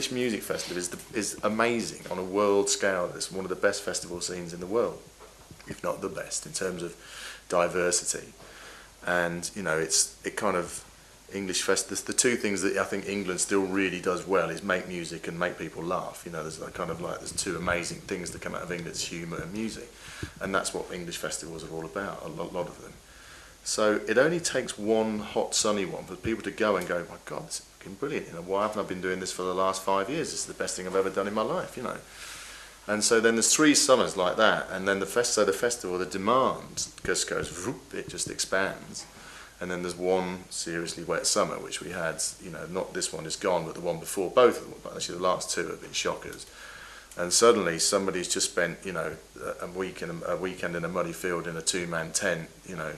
English Music Festival is amazing on a world scale. It's one of the best festival scenes in the world, if not the best, in terms of diversity. And you know, English Fest. The two things that I think England still really does well is make music and make people laugh. You know, there's two amazing things that come out of England: it's humour and music, and that's what English festivals are all about. A lot of them. So it only takes one hot sunny one for people to go and go, my God, this is fucking brilliant. You know, why haven't I been doing this for the last 5 years? This is the best thing I've ever done in my life. You know. And so then there's 3 summers like that, and then the festival, the demand just goes, whoop, it just expands. And then there's one seriously wet summer, which we had, you know, not this one is gone, but the one before, both of them, but actually the last 2 have been shockers. And suddenly somebody's just spent, you know, a weekend in a muddy field in a 2-man tent, you know,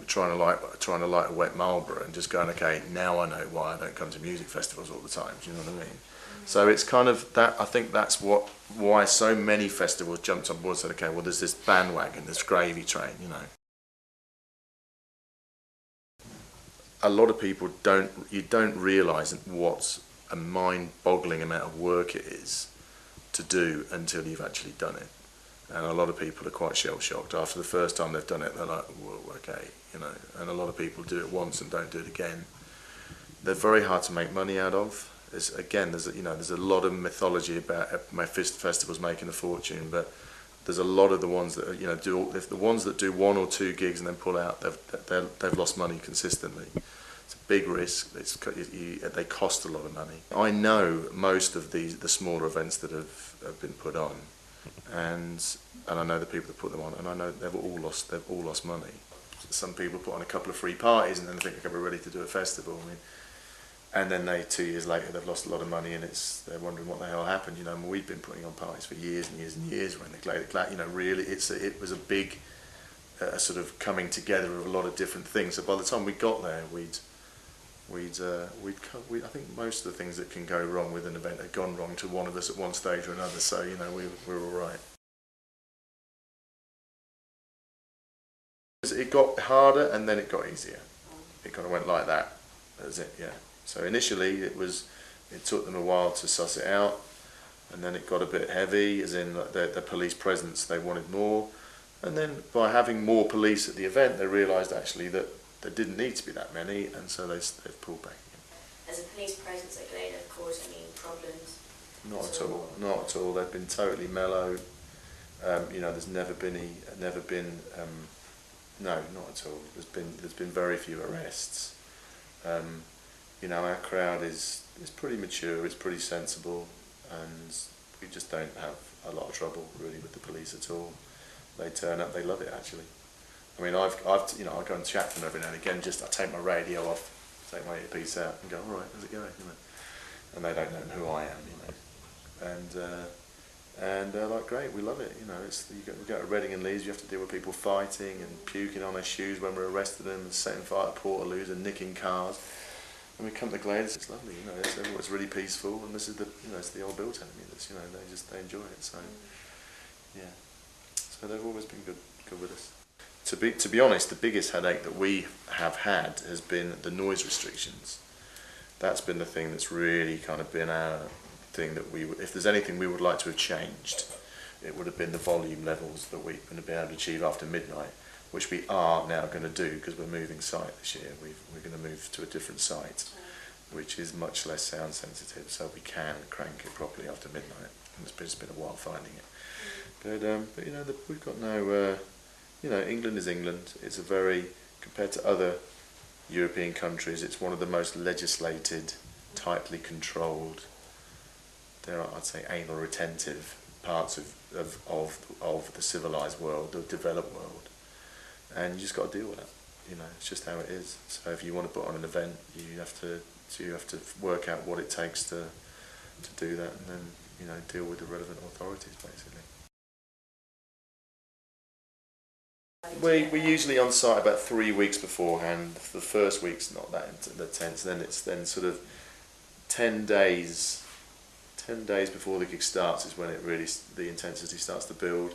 trying to light a wet Marlboro and just going, okay, now I know why I don't come to music festivals all the time. Do you know what I mean? So it's kind of that. I think that's why so many festivals jumped on board and said, okay, well, there's this bandwagon, this gravy train, you know. A lot of people don't realise what a mind-boggling amount of work it is to do until you've actually done it. And a lot of people are quite shell-shocked. After the first time they've done it, they're like, whoa, okay, you know. And a lot of people do it once and don't do it again. They're very hard to make money out of. There's a lot of mythology about my festivals making a fortune, but there's a lot of the ones that the ones that do 1 or 2 gigs and then pull out, they've lost money consistently. It's a big risk. They cost a lot of money. I know most of the smaller events that have been put on, and I know the people that put them on, and I know they've all lost money. Some people put on a couple of free parties and then think, okay, we're ready to do a festival. I mean, and then 2 years later they've lost a lot of money, and they're wondering what the hell happened. You know, I mean, we've been putting on parties for years and years and years. When the Glade, you know, really, it was a big sort of coming together of a lot of different things. So by the time we got there, I think most of the things that can go wrong with an event had gone wrong to one of us at one stage or another. So you know, we're all right. It got harder and then it got easier. It kind of went like that. That was it, yeah. So initially it took them a while to suss it out, and then it got a bit heavy, as in the police presence, they wanted more. And then by having more police at the event, they realised actually that there didn't need to be that many, and so they've pulled back again. Has the police presence at Glade caused any problems? Not at all. Not at all. They've been totally mellow. You know, there's never been no, not at all. There's been very few arrests. You know, our crowd is pretty mature. It's pretty sensible, and we just don't have a lot of trouble really with the police at all. They turn up. They love it actually. I mean, I go and chat to them every now and again. I take my radio off, take my earpiece out, and go, all right, how's it going? You know, and they don't know who I am, you know, and they're like, great, we love it. You know, we go to Reading and Leeds, you have to deal with people fighting and puking on their shoes when we're arresting them, and setting fire to Portaloos and nicking cars. And we come to Glade, it's lovely, you know, it's really peaceful, and this is it's the old Bill telling me this, you know, they enjoy it. So yeah, so they've always been good with us. To be honest, the biggest headache that we have had has been the noise restrictions. That's been the thing that's really kind of been our thing that if there's anything we would like to have changed, it would have been the volume levels that we've been able to achieve after midnight, which we are now going to do because we're moving site this year. We're going to move to a different site, which is much less sound sensitive, so we can crank it properly after midnight. And it's been a while finding it. But you know, we've got no. You know, England is England. It's compared to other European countries, it's one of the most legislated, tightly controlled, I'd say anal retentive parts of the civilised world, the developed world. And you just got to deal with it. You know, it's just how it is. So if you want to put on an event, you have to work out what it takes to do that, and then, you know, deal with the relevant authorities basically. We're usually on site about 3 weeks beforehand. The first week's not that intense. Then it's sort of 10 days before the gig starts is when the intensity starts to build,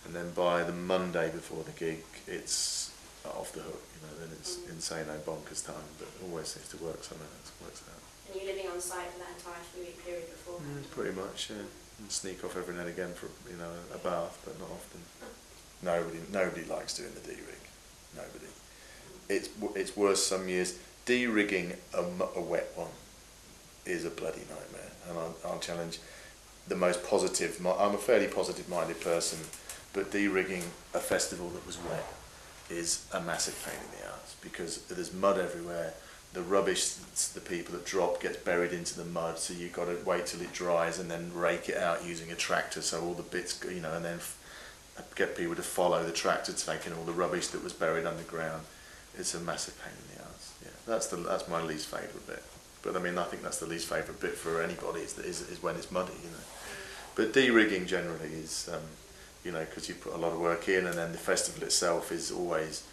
and then by the Monday before the gig, it's off the hook. You know, then it's insane, bonkers time. But always seems to work somehow. It works out. And you're living on site for that entire 3-week period before? Pretty much, yeah. And sneak off every now and again for a bath, but not often. Nobody likes doing the D-rig. Nobody. It's worse some years. D-rigging a wet one is a bloody nightmare, and I'll challenge the most positive. I'm a fairly positive-minded person, but D-rigging a festival that was wet is a massive pain in the ass because there's mud everywhere. The rubbish, the people that drop gets buried into the mud, so you've got to wait till it dries and then rake it out using a tractor, so all the bits, and then get people to follow the tractor taking all the rubbish that was buried underground. It's a massive pain in the ass. Yeah, that's my least favourite bit. But I mean, I think that's the least favourite bit for anybody is when it's muddy, But D-rigging generally is, because you put a lot of work in, and then the festival itself is always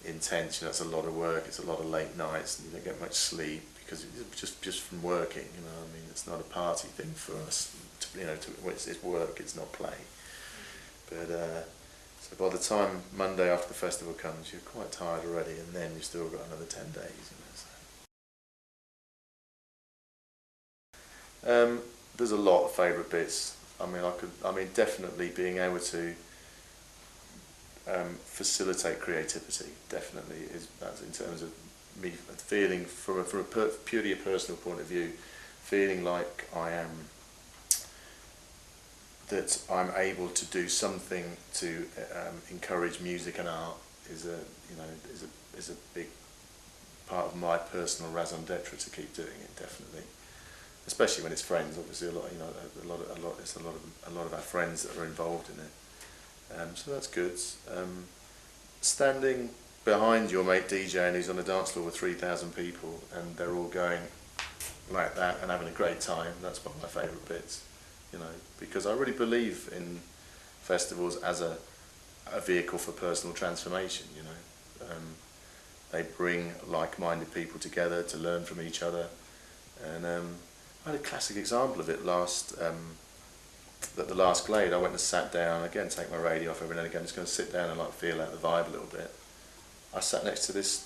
intense. It's a lot of work. It's a lot of late nights, and you don't get much sleep because it's just from working. I mean, it's not a party thing for us. It's work. It's not play. But so by the time Monday after the festival comes, you're quite tired already, and then you've still got another 10 days. There's a lot of favourite bits. I mean, definitely being able to facilitate creativity. Definitely that's in terms of me feeling from a purely a personal point of view, feeling like that I'm able to do something to encourage music and art is a big part of my personal raison d'être to keep doing it, definitely. Especially when it's friends, obviously a lot of our friends that are involved in it. So that's good. Standing behind your mate DJing who's on a dance floor with 3,000 people and they're all going like that and having a great time, that's one of my favourite bits. Because I really believe in festivals as a vehicle for personal transformation. They bring like-minded people together to learn from each other, and I had a classic example of it at the last Glade. I went and sat down, again, take my radio off every now and again, just going to sit down and feel out the vibe a little bit. I sat next to this,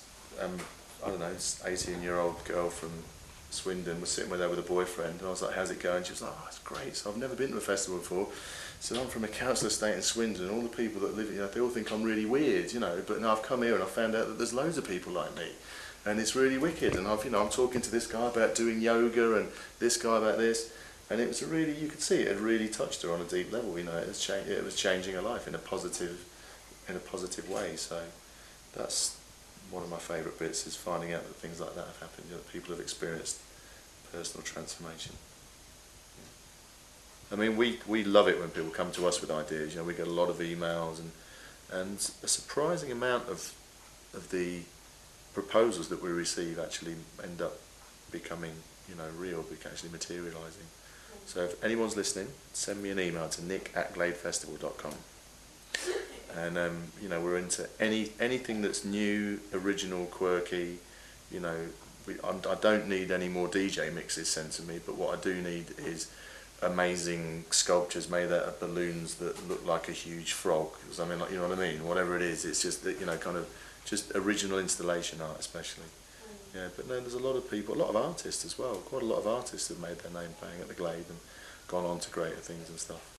18-year-old girl from Swindon, was sitting with her with a boyfriend, and I was like, how's it going? She was like, oh, it's great. So I've never been to a festival before. So I'm from a council estate in Swindon, and all the people that live here, they all think I'm really weird, but now I've come here and I've found out that there's loads of people like me. And it's really wicked, and I'm talking to this guy about doing yoga, and this guy about this, and it was you could see it had really touched her on a deep level. It was changing her life in a positive way. So that's one of my favourite bits, is finding out that things like that have happened. That people have experienced personal transformation. I mean, we love it when people come to us with ideas. We get a lot of emails, and a surprising amount of the proposals that we receive actually end up becoming, real, actually materialising. So if anyone's listening, send me an email to nick@gladefestival.com. And we're into anything that's new, original, quirky. I don't need any more DJ mixes sent to me, but what I do need is amazing sculptures made out of balloons that look like a huge frog. I mean, you know what I mean? Whatever it is, it's just that, kind of just original installation art, especially. Yeah, but no, there's a lot of people, a lot of artists as well. Quite a lot of artists have made their name playing at the Glade and gone on to greater things and stuff.